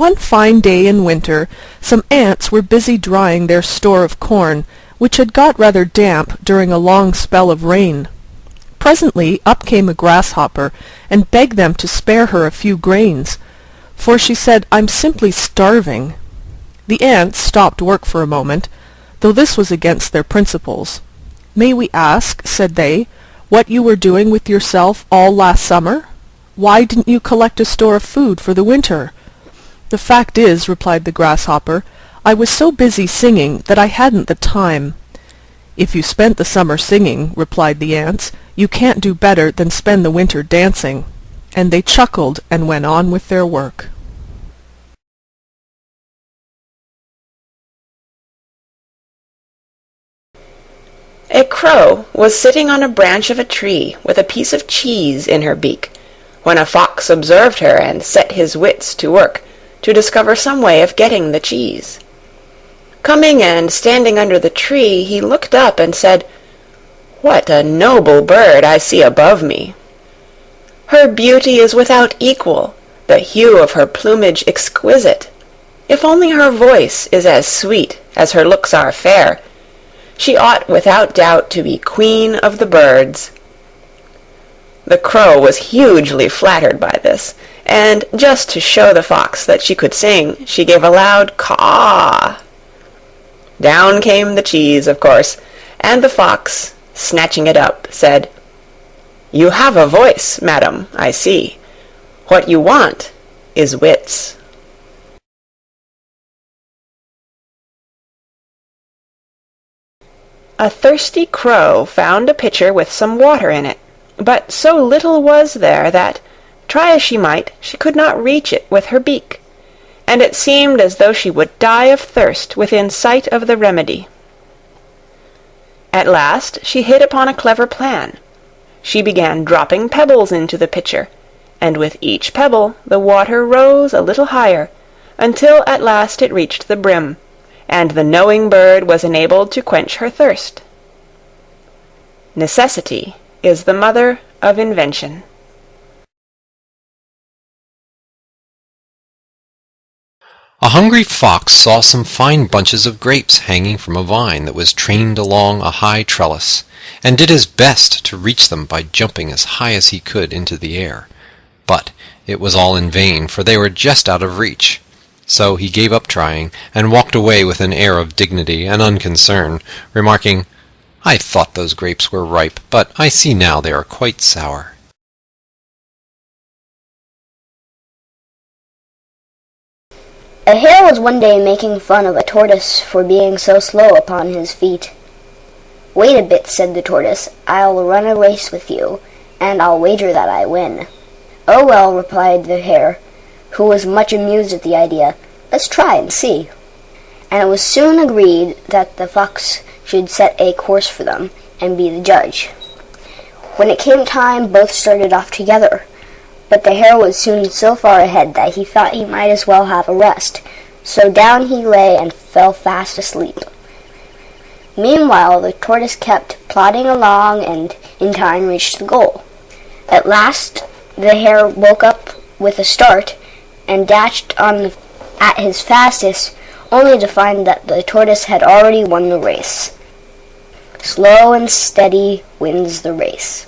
One fine day in winter, some ants were busy drying their store of corn, which had got rather damp during a long spell of rain. Presently up came a grasshopper, and begged them to spare her a few grains, for she said, "I'm simply starving." The ants stopped work for a moment, though this was against their principles. "May we ask," said they, "what you were doing with yourself all last summer? Why didn't you collect a store of food for the winter?" "The fact is," replied the grasshopper, "I was so busy singing that I hadn't the time." "If you spent the summer singing," replied the ants, "you can't do better than spend the winter dancing." And they chuckled and went on with their work. A crow was sitting on a branch of a tree with a piece of cheese in her beak, when a fox observed her and set his wits to work to discover some way of getting the cheese. Coming and standing under the tree, he looked up and said, "What a noble bird I see above me! Her beauty is without equal, the hue of her plumage exquisite. If only her voice is as sweet as her looks are fair, she ought without doubt to be queen of the birds." The crow was hugely flattered by this, and just to show the fox that she could sing, she gave a loud caw. Down came the cheese, of course, and the fox, snatching it up, said, "You have a voice, madam, I see. What you want is wits." A thirsty crow found a pitcher with some water in it, but so little was there that, try as she might, she could not reach it with her beak, and it seemed as though she would die of thirst within sight of the remedy. At last she hit upon a clever plan. She began dropping pebbles into the pitcher, and with each pebble the water rose a little higher, until at last it reached the brim, and the knowing bird was enabled to quench her thirst. Necessity is the mother of invention. A hungry fox saw some fine bunches of grapes hanging from a vine that was trained along a high trellis, and did his best to reach them by jumping as high as he could into the air. But it was all in vain, for they were just out of reach. So he gave up trying, and walked away with an air of dignity and unconcern, remarking, "I thought those grapes were ripe, but I see now they are quite sour." A hare was one day making fun of a tortoise for being so slow upon his feet. "Wait a bit," said the tortoise, "I'll run a race with you, and I'll wager that I win." "Oh well," replied the hare, who was much amused at the idea, "let's try and see." And it was soon agreed that the fox should set a course for them, and be the judge. When it came time, both started off together, but the hare was soon so far ahead that he thought he might as well have a rest, so down he lay and fell fast asleep. Meanwhile the tortoise kept plodding along, and in time reached the goal. At last the hare woke up with a start, and dashed on at his fastest, only to find that the tortoise had already won the race. Slow and steady wins the race.